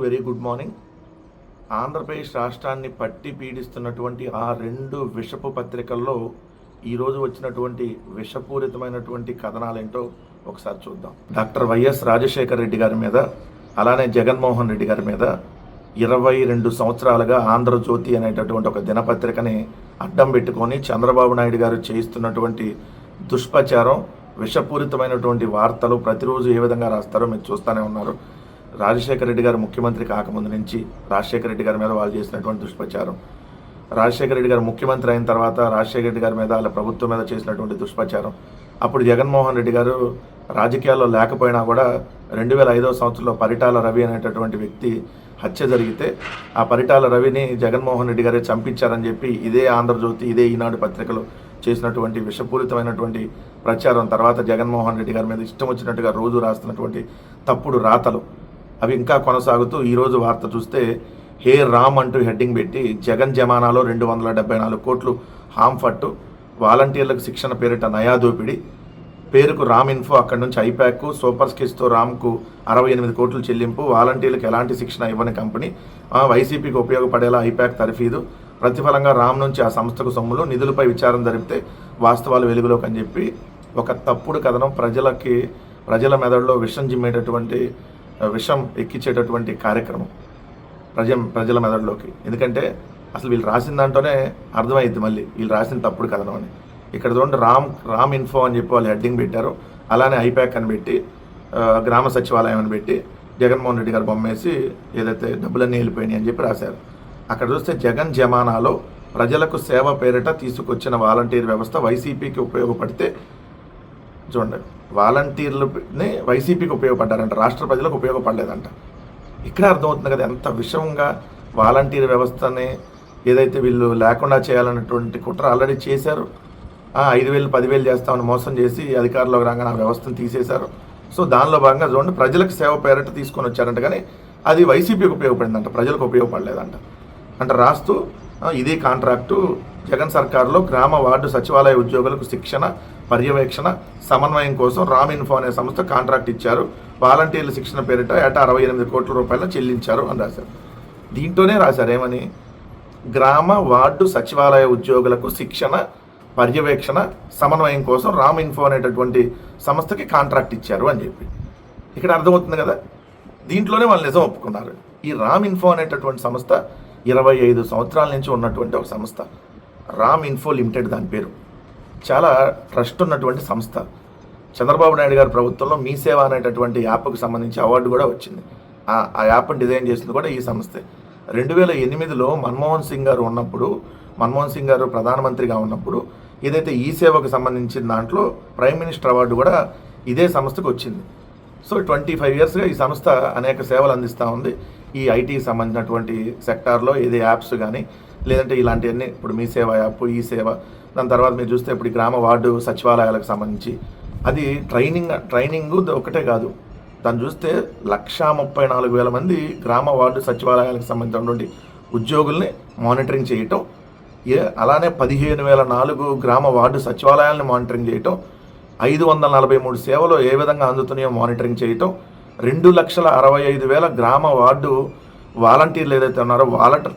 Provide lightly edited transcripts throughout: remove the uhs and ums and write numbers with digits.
Very good morning. Andhra Pradesh రాష్ట్రాన్ని పట్టి పీడిస్తున్నటువంటి ఆ రెండు విషపు పత్రికల్లో ఈరోజు వచ్చినటువంటి విషపూరితమైనటువంటి కథనాలేంటో ఒకసారి చూద్దాం. డాక్టర్ వైఎస్ రాజశేఖర రెడ్డి గారి మీద, అలానే జగన్మోహన్ రెడ్డి గారి మీద 22 సంవత్సరాలుగా ఆంధ్రజ్యోతి అనేటటువంటి ఒక దినపత్రికని అడ్డం పెట్టుకొని చంద్రబాబు నాయుడు గారు చేయిస్తున్నటువంటి దుష్ప్రచారం, విషపూరితమైనటువంటి వార్తలు ప్రతిరోజు ఏ విధంగా రాస్తారో మీరు చూస్తూనే ఉన్నారు. రాజశేఖర రెడ్డి గారు ముఖ్యమంత్రి కాకముందు నుంచి రాజశేఖర రెడ్డి గారి మీద వాళ్ళు చేసినటువంటి దుష్ప్రచారం, రాజశేఖర రెడ్డి గారు ముఖ్యమంత్రి అయిన తర్వాత రాజశేఖర రెడ్డి గారి మీద వాళ్ళ ప్రభుత్వం మీద చేసినటువంటి దుష్ప్రచారం, అప్పుడు జగన్మోహన్ రెడ్డి గారు రాజకీయాల్లో లేకపోయినా కూడా 2005వ సంవత్సరంలో పరిటాల రవి అనేటటువంటి వ్యక్తి హత్య జరిగితే ఆ పరిటాల రవిని జగన్మోహన్ రెడ్డి గారే చంపించారని చెప్పి ఇదే ఆంధ్రజ్యోతి, ఇదే ఈనాడు పత్రికలు చేసినటువంటి విషపూరితమైనటువంటి ప్రచారం, తర్వాత జగన్మోహన్ రెడ్డి గారి మీద ఇష్టం వచ్చినట్టుగా రోజు రాస్తున్నటువంటి తప్పుడు రాతలు అవి ఇంకా కొనసాగుతూ ఈరోజు వార్త చూస్తే హే రామ్ అంటూ హెడ్డింగ్ పెట్టి జగన్ జమానాలో 274 కోట్లు హాంఫట్టు, వాలంటీర్లకు శిక్షణ పేరిట నయా దోపిడి, పేరుకు రామ్ ఇన్ఫో, అక్కడి నుంచి ఐప్యాక్, సూపర్ స్కిల్స్తో రామ్కు 68 కోట్లు చెల్లింపు, వాలంటీర్లకు ఎలాంటి శిక్షణ ఇవ్వని కంపెనీ, వైసీపీకి ఉపయోగపడేలా ఐప్యాక్ తర్ఫీదు, ప్రతిఫలంగా రామ్ నుంచి ఆ సంస్థకు సొమ్ములు, నిధులపై విచారణ జరిపితే వాస్తవాలు వెలుగులోకి అని చెప్పి ఒక తప్పుడు కథనం ప్రజల మెదడులో విషం జిమ్మేటటువంటి, విషం ఎక్కించేటటువంటి కార్యక్రమం ప్రజల మెదడులోకి. ఎందుకంటే అసలు వీళ్ళు రాసిన దాంట్లోనే అర్థమైంది మళ్ళీ వీళ్ళు రాసిన తప్పుడు కథనం అని. ఇక్కడ చూడండి, రామ్ ఇన్ఫో అని చెప్పి వాళ్ళు హెడ్డింగ్ పెట్టారు, అలానే ఐప్యాక్ అని పెట్టి గ్రామ సచివాలయం అని పెట్టి జగన్మోహన్ రెడ్డి గారు బొమ్మేసి ఏదైతే డబ్బులన్నీ వెళ్ళిపోయినాయి అని చెప్పి రాశారు. అక్కడ చూస్తే జగన్ జమానాలో ప్రజలకు సేవ పేరిట తీసుకొచ్చిన వాలంటీర్ వ్యవస్థ వైసీపీకి ఉపయోగపడితే, చూడండి, వాలంటీర్లని వైసీపీకి ఉపయోగపడ్డారంట, రాష్ట్ర ప్రజలకు ఉపయోగపడలేదంట. ఇక్కడ అర్థమవుతుంది కదా ఎంత విషమంగా వాలంటీర్ వ్యవస్థని ఏదైతే వీళ్ళు లేకుండా చేయాలన్నటువంటి కుట్ర ఆల్రెడీ చేశారు. 5,000 10,000 చేస్తామని మోసం చేసి అధికారంలోకి రాగానే ఆ వ్యవస్థను తీసేశారు. సో దానిలో భాగంగా చూడండి, ప్రజలకు సేవ పేరిట తీసుకొని వచ్చారంట, కానీ అది వైసీపీకి ఉపయోగపడిందంట, ప్రజలకు ఉపయోగపడలేదంట. అంటే రాస్తూ ఇదే కాంట్రాక్టు జగన్ సర్కారులో గ్రామ వార్డు సచివాలయ ఉద్యోగులకు శిక్షణ, పర్యవేక్షణ, సమన్వయం కోసం రామ్ ఇన్ఫో అనే సంస్థ కాంట్రాక్ట్ ఇచ్చారు, వాలంటీర్ల శిక్షణ పేరిట ఏటా 68 కోట్ల రూపాయలు చెల్లించారు అని రాశారు. దీంట్లోనే రాశారు ఏమని, గ్రామ వార్డు సచివాలయ ఉద్యోగులకు శిక్షణ, పర్యవేక్షణ, సమన్వయం కోసం రామ్ ఇన్ఫో అనేటటువంటి సంస్థకి కాంట్రాక్ట్ ఇచ్చారు అని చెప్పి. ఇక్కడ అర్థమవుతుంది కదా, దీంట్లోనే వాళ్ళు నిజం ఒప్పుకున్నారు. ఈ రామ్ ఇన్ఫో అనేటటువంటి సంస్థ 25 సంవత్సరాల నుంచి ఉన్నటువంటి ఒక సంస్థ, రామ్ ఇన్ఫో లిమిటెడ్ దాని పేరు. చాలా ట్రస్ట్ ఉన్నటువంటి సంస్థ. చంద్రబాబు నాయుడు గారి ప్రభుత్వంలో మీ సేవ అనేటటువంటి యాప్కు సంబంధించి అవార్డు కూడా వచ్చింది. ఆ యాప్ని డిజైన్ చేసింది కూడా ఈ సంస్థే. 2008లో మన్మోహన్ సింగ్ గారు ప్రధానమంత్రిగా ఉన్నప్పుడు ఏదైతే ఈ సేవకు సంబంధించిన దాంట్లో ప్రైమ్ మినిస్టర్ అవార్డు కూడా ఇదే సంస్థకు వచ్చింది. సో 25 ఇయర్స్గా ఈ సంస్థ అనేక సేవలు అందిస్తూ ఉంది. ఈ ఐటీకి సంబంధించినటువంటి సెక్టార్లో ఏది యాప్స్ కానీ, లేదంటే ఇలాంటివన్నీ, ఇప్పుడు మీ సేవ యాప్, ఈ సేవ, దాని తర్వాత మీరు చూస్తే ఇప్పుడు గ్రామ వార్డు సచివాలయాలకు సంబంధించి అది ట్రైనింగ్ ఒకటే కాదు, దాన్ని చూస్తే 134,000 మంది గ్రామ వార్డు సచివాలయాలకు సంబంధించినటువంటి ఉద్యోగుల్ని మానిటరింగ్ చేయటం, అలానే 15,004 గ్రామ వార్డు సచివాలయాలను మానిటరింగ్ చేయటం, 543 సేవలు ఏ విధంగా అందుతున్నాయో మానిటరింగ్ చేయటం, 2,65,000 గ్రామ వార్డు వాలంటీర్లు ఏదైతే ఉన్నారో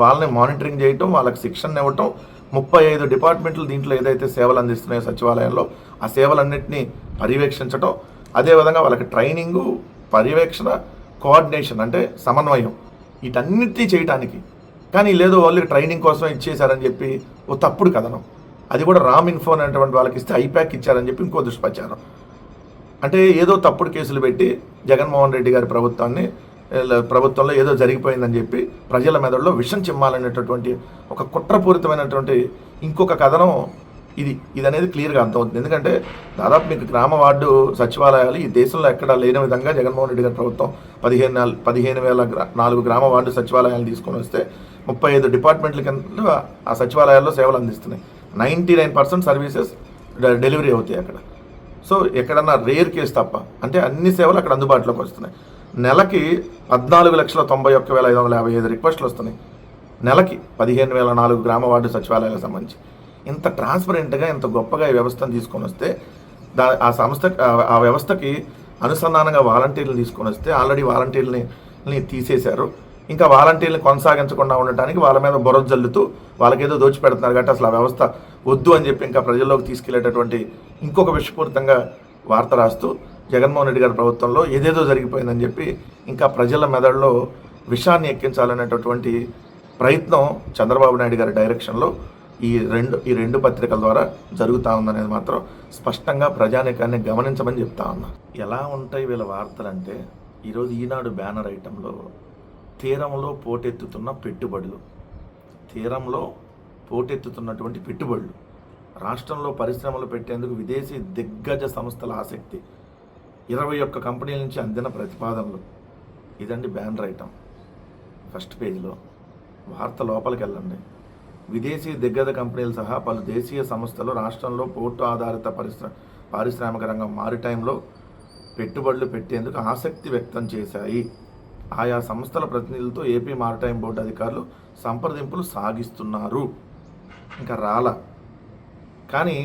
వాళ్ళని మానిటరింగ్ చేయటం, వాళ్ళకి శిక్షణ ఇవ్వటం, 35 డిపార్ట్మెంట్లు దీంట్లో ఏదైతే సేవలు అందిస్తున్నాయో సచివాలయంలో ఆ సేవలన్నింటినీ పర్యవేక్షించటం, అదేవిధంగా వాళ్ళకి ట్రైనింగు, పర్యవేక్షణ, కోఆర్డినేషన్ అంటే సమన్వయం, వీటన్నిటినీ చేయటానికి. కానీ లేదో వాళ్ళకి ట్రైనింగ్ కోసం ఇచ్చేశారని చెప్పి ఓ తప్పుడు కథనం, అది కూడా రామ్ ఇన్ఫో అనేటువంటి వాళ్ళకి ఇస్తే ఐప్యాక్ ఇచ్చారని చెప్పి ఇంకో దుష్ప్రచారం. అంటే ఏదో తప్పుడు కేసులు పెట్టి జగన్మోహన్ రెడ్డి గారి ప్రభుత్వంలో ఏదో జరిగిపోయిందని చెప్పి ప్రజల మెదడులో విషం చిమ్మాలనేటటువంటి ఒక కుట్రపూరితమైనటువంటి ఇంకొక కథనం ఇది అనేది క్లియర్గా అర్థమవుతుంది. ఎందుకంటే దాదాపు మీకు గ్రామ వార్డు సచివాలయాలు ఈ దేశంలో ఎక్కడా లేని విధంగా జగన్మోహన్ రెడ్డి గారి ప్రభుత్వం 15,004 గ్రామ వార్డు సచివాలయాలు తీసుకొని వస్తే 35 డిపార్ట్మెంట్ల కింద ఆ సచివాలయాల్లో సేవలు అందిస్తున్నాయి. 99% సర్వీసెస్ డెలివరీ అవుతాయి అక్కడ. సో ఎక్కడన్నా రేర్ కేసు తప్ప అంటే అన్ని సేవలు అక్కడ అందుబాటులోకి వస్తున్నాయి. నెలకి 14,91,555 రిక్వెస్ట్లు వస్తున్నాయి. నెలకి 15,004 గ్రామ వార్డు సచివాలయాలకు సంబంధించి. ఇంత ట్రాన్స్పరెంట్గా, ఇంత గొప్పగా ఈ వ్యవస్థను తీసుకొని వస్తే ఆ వ్యవస్థకి అనుసంధానంగా వాలంటీర్లు తీసుకొని వస్తే ఆల్రెడీ వాలంటీర్లని తీసేశారు. ఇంకా వాలంటీర్లు కొనసాగించకుండా ఉండటానికి వాళ్ళ మీద బురద జల్లుతూ వాళ్ళకేదో దోచిపెడుతున్నారు కాబట్టి అసలు ఆ వ్యవస్థ వద్దు అని చెప్పి ఇంకా ప్రజల్లోకి తీసుకెళ్లేటటువంటి ఇంకొక విషపూరితంగా వార్త రాస్తూ జగన్మోహన్ రెడ్డి గారి ప్రభుత్వంలో ఏదేదో జరిగిపోయిందని చెప్పి ఇంకా ప్రజల మెదడులో విషాన్ని ఎక్కించాలనేటటువంటి ప్రయత్నం చంద్రబాబు నాయుడు గారి డైరెక్షన్లో ఈ రెండు పత్రికల ద్వారా జరుగుతూ ఉందనేది మాత్రం స్పష్టంగా ప్రజానీకాన్ని గమనించమని చెప్తా ఉన్నా. ఎలా ఉంటాయి వీళ్ళ వార్తలంటే, ఈరోజు ఈనాడు బ్యానర్ ఐటంలో తీరంలో పోటెత్తుతున్నటువంటి పెట్టుబడులు, రాష్ట్రంలో పరిశ్రమలు పెట్టేందుకు విదేశీ దిగ్గజ సంస్థల ఆసక్తి, 21 కంపెనీల నుంచి అందిన ప్రతిపాదనలు. ఇదండి బ్యానర్ ఐటమ్. ఫస్ట్ పేజీలో వార్త లోపలికి వెళ్ళండి. విదేశీ దిగ్గజ కంపెనీలు సహా పలు దేశీయ సంస్థలు రాష్ట్రంలో పోర్టు ఆధారిత పారిశ్రామిక రంగం మారిటైంలో పెట్టుబడులు పెట్టేందుకు ఆసక్తి వ్యక్తం చేశాయి. ఆయా సంస్థల ప్రతినిధులతో ఏపీ మారిటైమ్ బోర్డు అధికారులు సంప్రదింపులు సాగిస్తున్నారు. ఇంకా కానీ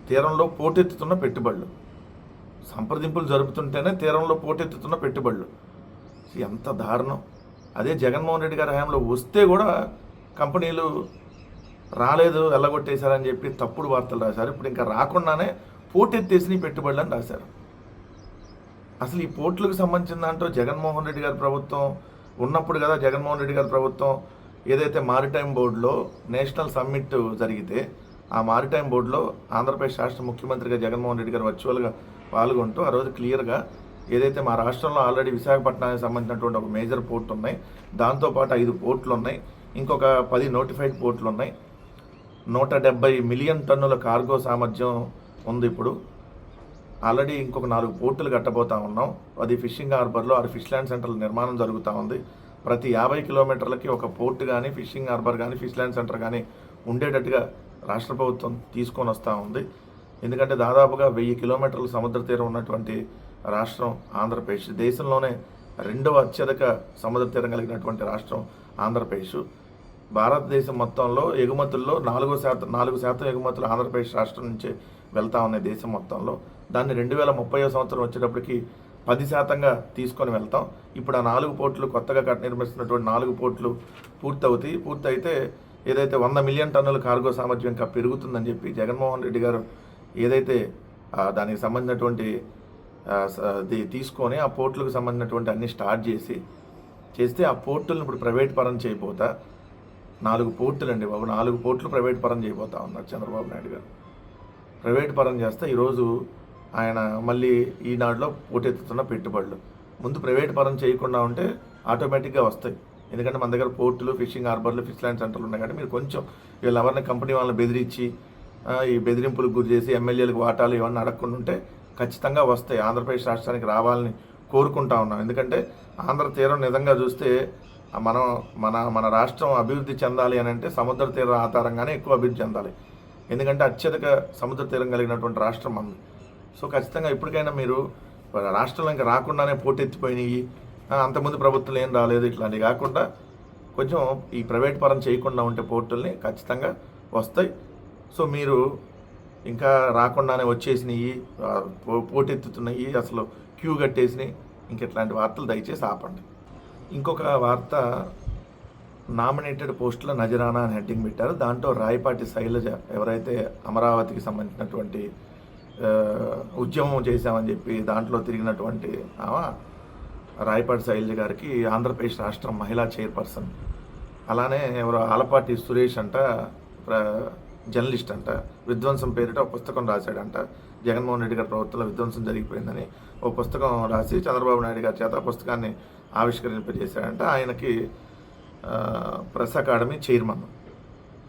తీరంలో పోటెత్తుతున్న పెట్టుబడులు, సంప్రదింపులు జరుపుతుంటేనే తీరంలో పోటెత్తుతున్న పెట్టుబడులు. ఎంత దారుణం. అదే జగన్మోహన్ రెడ్డి గారి హయాంలో వస్తే కూడా కంపెనీలు రాలేదు, వెళ్ళగొట్టేశారని చెప్పి తప్పుడు వార్తలు రాశారు. ఇప్పుడు ఇంకా రాకుండానే పోటెత్తేసి పెట్టుబడులు అని రాశారు. అసలు ఈ పోర్టులకు సంబంధించిన దాంట్లో జగన్మోహన్ రెడ్డి గారి ప్రభుత్వం ఉన్నప్పుడు కదా, జగన్మోహన్ రెడ్డి గారి ప్రభుత్వం ఏదైతే మారిటైమ్ బోర్డులో నేషనల్ సమ్మిట్ జరిగితే ఆ మారిటైమ్ బోర్డులో ఆంధ్రప్రదేశ్ రాష్ట్ర ముఖ్యమంత్రిగా జగన్మోహన్ రెడ్డి గారు వర్చువల్గా పాల్గొంటూ ఆ రోజు క్లియర్గా ఏదైతే మా రాష్ట్రంలో ఆల్రెడీ విశాఖపట్నానికి సంబంధించినటువంటి ఒక మేజర్ పోర్ట్ ఉన్నాయి, దాంతోపాటు 5 పోర్టులు ఉన్నాయి, ఇంకొక 10 నోటిఫైడ్ పోర్టులు ఉన్నాయి, 170 మిలియన్ టన్నుల కార్గో సామర్థ్యం ఉంది. ఇప్పుడు ఆల్రెడీ ఇంకొక 4 పోర్టులు కట్టబోతా ఉన్నాం. అది ఫిషింగ్ హార్బర్లో 6 ఫిష్ ల్యాండ్ సెంటర్ల నిర్మాణం జరుగుతూ ఉంది. ప్రతి 50 కిలోమీటర్లకి ఒక పోర్టు కానీ, ఫిషింగ్ హార్బర్ కానీ, ఫిష్ ల్యాండ్ సెంటర్ కానీ ఉండేటట్టుగా రాష్ట్ర ప్రభుత్వం తీసుకొని వస్తూ ఉంది. ఎందుకంటే దాదాపుగా 1000 కిలోమీటర్ల సముద్ర తీరం ఉన్నటువంటి రాష్ట్రం ఆంధ్రప్రదేశ్. దేశంలోనే 2వ అత్యధిక సముద్ర తీరం కలిగినటువంటి రాష్ట్రం ఆంధ్రప్రదేశ్. భారతదేశం మొత్తంలో ఎగుమతుల్లో 4% ఎగుమతులు ఆంధ్రప్రదేశ్ రాష్ట్రం నుంచే వెళ్తా ఉన్నాయి దేశం మొత్తంలో. దాన్ని 2030 సంవత్సరం వచ్చేటప్పటికి 10%గా తీసుకొని వెళ్తాం. ఇప్పుడు ఆ 4 పోర్టులు కొత్తగా నిర్మిస్తున్నటువంటి 4 పోర్టులు పూర్తయితే ఏదైతే 100 మిలియన్ టన్నుల కార్గో సామర్థ్యం ఇంకా పెరుగుతుందని చెప్పి జగన్మోహన్ రెడ్డి గారు ఏదైతే దానికి సంబంధించినటువంటి తీసుకొని ఆ పోర్టులకు సంబంధించినటువంటి అన్ని స్టార్ట్ చేస్తే ఆ పోర్టులను ఇప్పుడు ప్రైవేట్ పరం చేయబోతా 4 పోర్టులు అండి బాబు, 4 పోర్టులు ప్రైవేట్ పరం చేయబోతా ఉన్నారు చంద్రబాబు నాయుడు గారు. ప్రైవేట్ పరం చేస్తే ఈరోజు ఆయన మళ్ళీ ఈనాడులో పోటెత్తుతున్న పెట్టుబడులు. ముందు ప్రైవేట్ పరం చేయకుండా ఉంటే ఆటోమేటిక్గా వస్తాయి. ఎందుకంటే మన దగ్గర పోర్టులు, ఫిషింగ్ హార్బర్లు, ఫిష్ ల్యాండ్ సెంటర్లు ఉన్నాయి. కాబట్టి మీరు కొంచెం వీళ్ళు ఎవరిని కంపెనీ వాళ్ళని బెదిరించి ఈ బెదిరింపులకు గురి చేసి ఎమ్మెల్యేలకు వాటాలు ఇవన్నీ అడగకుండా ఉంటే ఖచ్చితంగా వస్తాయి. ఆంధ్రప్రదేశ్ రాష్ట్రానికి రావాలని కోరుకుంటా ఉన్నాం. ఎందుకంటే ఆంధ్ర తీరం నిజంగా చూస్తే మన రాష్ట్రం అభివృద్ధి చెందాలి అని అంటే సముద్ర తీరం ఆధారంగానే ఎక్కువ అభివృద్ధి చెందాలి. ఎందుకంటే అత్యధిక సముద్ర తీరం కలిగినటువంటి రాష్ట్రం మనది. సో ఖచ్చితంగా ఇప్పటికైనా మీరు రాష్ట్రంలో ఇంకా రాకుండానే పోటెత్తిపోయినాయి, అంతకుముందు ప్రభుత్వం ఏం రాలేదు, ఇట్లాంటివి కాకుండా కొంచెం ఈ ప్రైవేట్ పరం చేయకుండా ఉంటే పోర్టుల్ని ఖచ్చితంగా వస్తాయి. సో మీరు ఇంకా రాకుండానే వచ్చేసినాయి, పోటెత్తుతున్నాయి, అసలు క్యూ కట్టేసినాయి, ఇంక ఇట్లాంటి వార్తలు దయచేసి ఆపండి. ఇంకొక వార్త, నామినేటెడ్ పోస్టుల నజరానా అని హెడ్డింగ్ పెట్టారు. దాంట్లో రాయపాటి శైలజ ఎవరైతే అమరావతికి సంబంధించినటువంటి ఉద్యమం చేశామని చెప్పి దాంట్లో తిరిగినటువంటి రాయపాటి శైలజ గారికి ఆంధ్రప్రదేశ్ రాష్ట్రం మహిళా చైర్పర్సన్, అలానే ఎవరో ఆలపాటి సురేష్ అంట జర్నలిస్ట్ అంట, విధ్వంసం పేరిట ఒక పుస్తకం రాశాడంట. జగన్మోహన్ రెడ్డి గారి ప్రభుత్వంలో విధ్వంసం జరిగిపోయిందని ఒక పుస్తకం రాసి చంద్రబాబు నాయుడు గారి చేత పుస్తకాన్ని ఆవిష్కరింపజేశాడంట. ఆయనకి ప్రెస్ అకాడమీ చైర్మన్,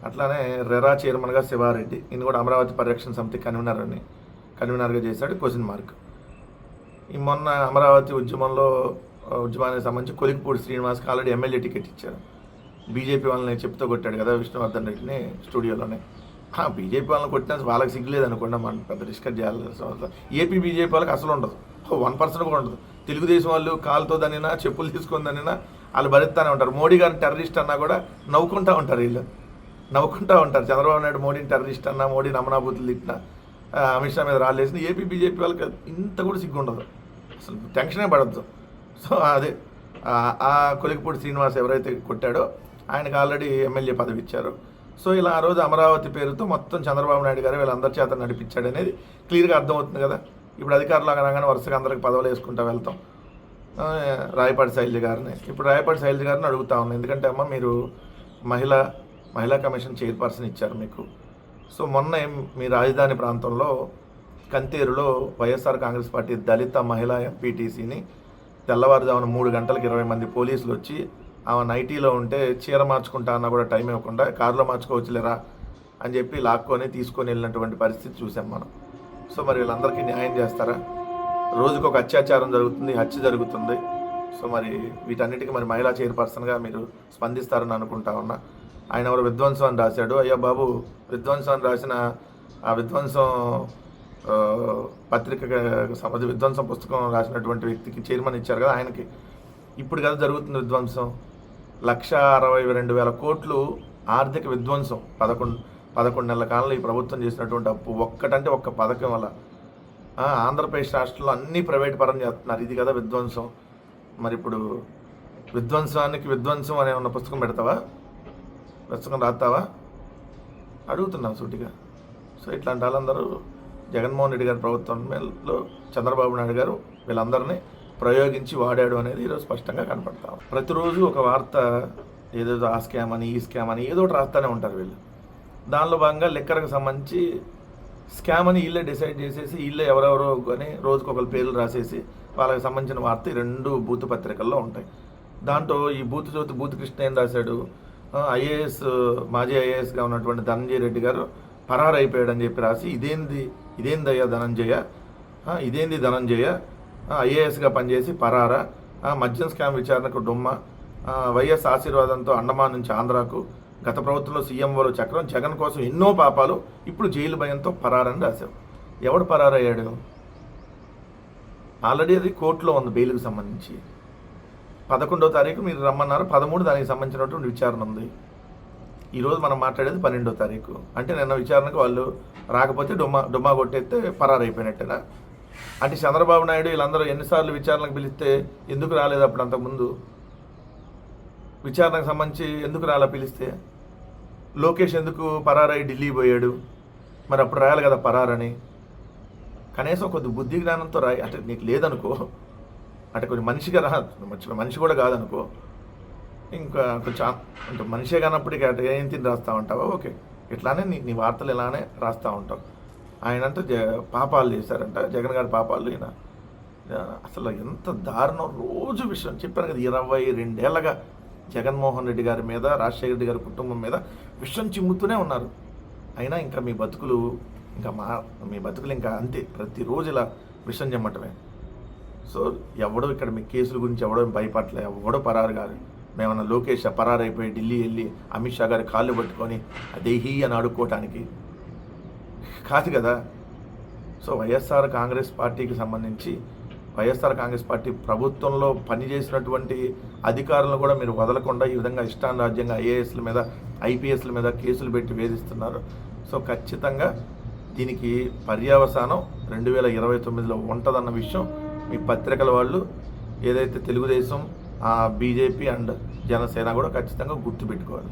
అట్లానే రెరా చైర్మన్గా శివారెడ్డి, ఈయన కూడా అమరావతి పరిరక్షణ సమితి కన్వీనర్గా చేశాడు. Question mark. ఈ మొన్న అమరావతి ఉద్యమానికి సంబంధించి కొలిక్పూడి శ్రీనివాస్కి ఆల్రెడీ ఎమ్మెల్యే టికెట్ ఇచ్చారు. బీజేపీ వాళ్ళని చెప్తూ కొట్టాడు కదా విష్ణువర్ధన్ రెడ్డిని స్టూడియోలోనే. బీజేపీ వాళ్ళని కొట్టినా వాళ్ళకి సిగ్గులేదు అనుకోండి, మనం పెద్ద డిస్కస్ చేయాల్సిన అవసరం. ఏపీ బీజేపీ వాళ్ళకి అసలు ఉండదు, 1% కూడా ఉండదు. తెలుగుదేశం వాళ్ళు కాలుతో దనినా చెప్పులు తీసుకొని దనినా వాళ్ళు భరిస్తానే ఉంటారు. మోడీ గారిని టెర్రరిస్ట్ అన్నా కూడా నవ్వుకుంటూ ఉంటారు. చంద్రబాబు నాయుడు మోడీని టెర్రరిస్ట్ అన్నా, మోడీ నమనాభూతులు తిట్టినా, అమిత్ షా మీద రాలేసిన ఏపీ బీజేపీ వాళ్ళకి ఇంత కూడా సిగ్గు ఉండదు, అసలు టెన్షనే పడద్దు. సో అదే ఆ కొలికిపూడి శ్రీనివాస్ ఎవరైతే కొట్టాడో ఆయనకు ఆల్రెడీ ఎమ్మెల్యే పదవి ఇచ్చారు. సో ఇలా ఆ రోజు అమరావతి పేరుతో మొత్తం చంద్రబాబు నాయుడు గారు వీళ్ళందరి చేత నడిపించాడు అనేది క్లియర్గా అర్థమవుతుంది కదా. ఇప్పుడు అధికారులకు రాగానే వరుసగా అందరికి పదవులు వేసుకుంటూ వెళ్తాం. రాయపాటి శైలజ గారిని ఇప్పుడు రాయపాటి శైలజ గారిని అడుగుతా ఉన్నాను, ఎందుకంటే అమ్మ మీరు మహిళా కమిషన్ చైర్పర్సన్ ఇచ్చారు మీకు. సో మొన్న మీ రాజధాని ప్రాంతంలో కంతేరులో వైఎస్ఆర్ కాంగ్రెస్ పార్టీ దళిత మహిళా ఎంపీటీసీని తెల్లవారుజామున 3 గంటలకు 20 మంది పోలీసులు వచ్చి ఆమె నైటీలో ఉంటే చీర మార్చుకుంటా అన్నా కూడా టైం ఇవ్వకుండా కారులో మార్చుకోవచ్చులేరా అని చెప్పి లాక్కొని తీసుకొని వెళ్ళినటువంటి పరిస్థితి చూసాం మనం. సో మరి వీళ్ళందరికీ న్యాయం చేస్తారా? రోజుకు ఒక అత్యాచారం జరుగుతుంది, హత్య జరుగుతుంది. సో మరి వీటన్నిటికీ మరి మహిళా చైర్పర్సన్గా మీరు స్పందిస్తారని అనుకుంటా ఉన్నా. ఆయన ఎవరు విధ్వంసం అని రాశాడు. అయ్యా బాబు, విధ్వంసం అని రాసిన ఆ విధ్వంసం పత్రిక విధ్వంసం పుస్తకం రాసినటువంటి వ్యక్తికి చైర్మన్ ఇచ్చారు కదా, ఆయనకి ఇప్పుడు కదా జరుగుతుంది విధ్వంసం. 1,62,000 కోట్లు ఆర్థిక విధ్వంసం 11 నెలల కాలంలో ఈ ప్రభుత్వం చేసినటువంటి అప్పు ఒక్కటంటే ఒక్క పథకం వల్ల. ఆంధ్రప్రదేశ్ రాష్ట్రంలో అన్నీ ప్రైవేట్ పరం చేస్తున్నారు. ఇది కదా విధ్వంసం. మరి ఇప్పుడు విధ్వంసానికి విధ్వంసం అనే ఉన్న పుస్తకం పెడతావా? పుస్తకం రాస్తావా? అడుగుతున్నాం సూటిగా. సో ఇట్లాంటి వాళ్ళందరూ జగన్మోహన్ రెడ్డి గారి ప్రభుత్వంలో చంద్రబాబు నాయుడు గారు వీళ్ళందరినీ ప్రయోగించి వాడాడు అనేది ఈరోజు స్పష్టంగా కనపడతాం. ప్రతిరోజు ఒక వార్త ఏదేదో ఆ స్కామ్ అని ఈ స్కామ్ అని ఏదో ఒకటి రాస్తూనే ఉంటారు వీళ్ళు. దానిలో భాగంగా లిక్కర్కి సంబంధించి స్కామ్ అని వీళ్ళే డిసైడ్ చేసేసి వీళ్ళే ఎవరెవరో అని రోజుకు ఒకరి పేర్లు రాసేసి వాళ్ళకి సంబంధించిన వార్త 2 బూత్ పత్రికల్లో ఉంటాయి. దాంట్లో ఈ బూత్ జ్యోతి బూత్ కృష్ణ ఏం రాశాడు, మాజీ ఐఏఎస్గా ఉన్నటువంటి ధనంజయ రెడ్డి గారు పరారు అయిపోయాడని చెప్పి రాసి ఇదేందయ్యా ధనంజయ, ఇదేంది ధనంజయ, ఐఏఎస్గా పనిచేసి పరారా, మద్యం స్కామ్ విచారణకు డొమ్మ, వైఎస్ ఆశీర్వాదంతో అండమాన్ నుంచి ఆంధ్రాకు, గత ప్రభుత్వంలో సీఎంఓలో చక్రం, జగన్ కోసం ఎన్నో పాపాలు, ఇప్పుడు జైలు భయంతో పరారని రాశావు. ఎవడు పరారయ్యాడు? ఆల్రెడీ అది కోర్టులో ఉంది బెయిల్కి సంబంధించి. 11వ తారీఖు మీరు రమ్మన్నారు, 13 దానికి సంబంధించినటువంటి విచారణ ఉంది. ఈరోజు మనం మాట్లాడేది 12వ తారీఖు. అంటే నిన్న విచారణకు వాళ్ళు రాకపోతే డుమ్మా కొట్టేస్తే పరారైపోయినట్టేనా? అంటే చంద్రబాబు నాయుడు వీళ్ళందరూ ఎన్నిసార్లు విచారణకు పిలిస్తే ఎందుకు రాలేదు? అప్పుడు అంతకుముందు విచారణకు సంబంధించి ఎందుకు రాలా పిలిస్తే? లోకేష్ ఎందుకు పరారై ఢిల్లీ పోయాడు? మరి అప్పుడు రాయాలి కదా పరారని. కనీసం కొద్ది బుద్ధి జ్ఞానంతో రాయి. అంటే నీకు లేదనుకో, అంటే కొంచెం మనిషిగా మనిషి కూడా కాదనుకో, ఇంకా కొంచెం అంటే మనిషే కానప్పుడు ఇక ఏం తిని రాస్తూ ఉంటావా? ఓకే, ఇట్లానే నీ వార్తలు ఇలానే రాస్తూ ఉంటావు. ఆయనంతా పాపాలు చేశారంట, జగన్ గారి పాపాలు. ఈయన అసలు ఎంత దారుణం. రోజు విషయం చెప్పాను కదా, 22 ఏళ్ళగా జగన్మోహన్ రెడ్డి గారి మీద, రాజశేఖర రెడ్డి గారి కుటుంబం మీద విషం చిమ్ముతూనే ఉన్నారు. అయినా ఇంకా మీ బతుకులు ఇంకా అంతే, ప్రతిరోజు ఇలా విషం చెమ్మటమే. సో ఎవడో ఇక్కడ మీ కేసుల గురించి ఎవడో భయపడలే, ఎవడో పరారు కాదు. మేమన్నా లోకేష్ పరారైపోయి ఢిల్లీ వెళ్ళి అమిత్ షా గారి కాళ్ళు పట్టుకొని అదేహీ అని ఆడుకోవటానికి కాదు కదా. సో వైఎస్ఆర్ కాంగ్రెస్ పార్టీకి సంబంధించి వైఎస్ఆర్ కాంగ్రెస్ పార్టీ ప్రభుత్వంలో పనిచేసినటువంటి అధికారులను కూడా మీరు వదలకుండా ఈ విధంగా ఇష్టానురాజ్యంగా ఐఏఎస్ల మీద, ఐపీఎస్ల మీద కేసులు పెట్టి వేధిస్తున్నారు. సో ఖచ్చితంగా దీనికి పర్యవసానం 2029లో ఉంటుందన్న విషయం మీ పత్రికల వాళ్ళు, ఏదైతే తెలుగుదేశం, బీజేపీ అండ్ జనసేన కూడా ఖచ్చితంగా గుర్తుపెట్టుకోవాలి.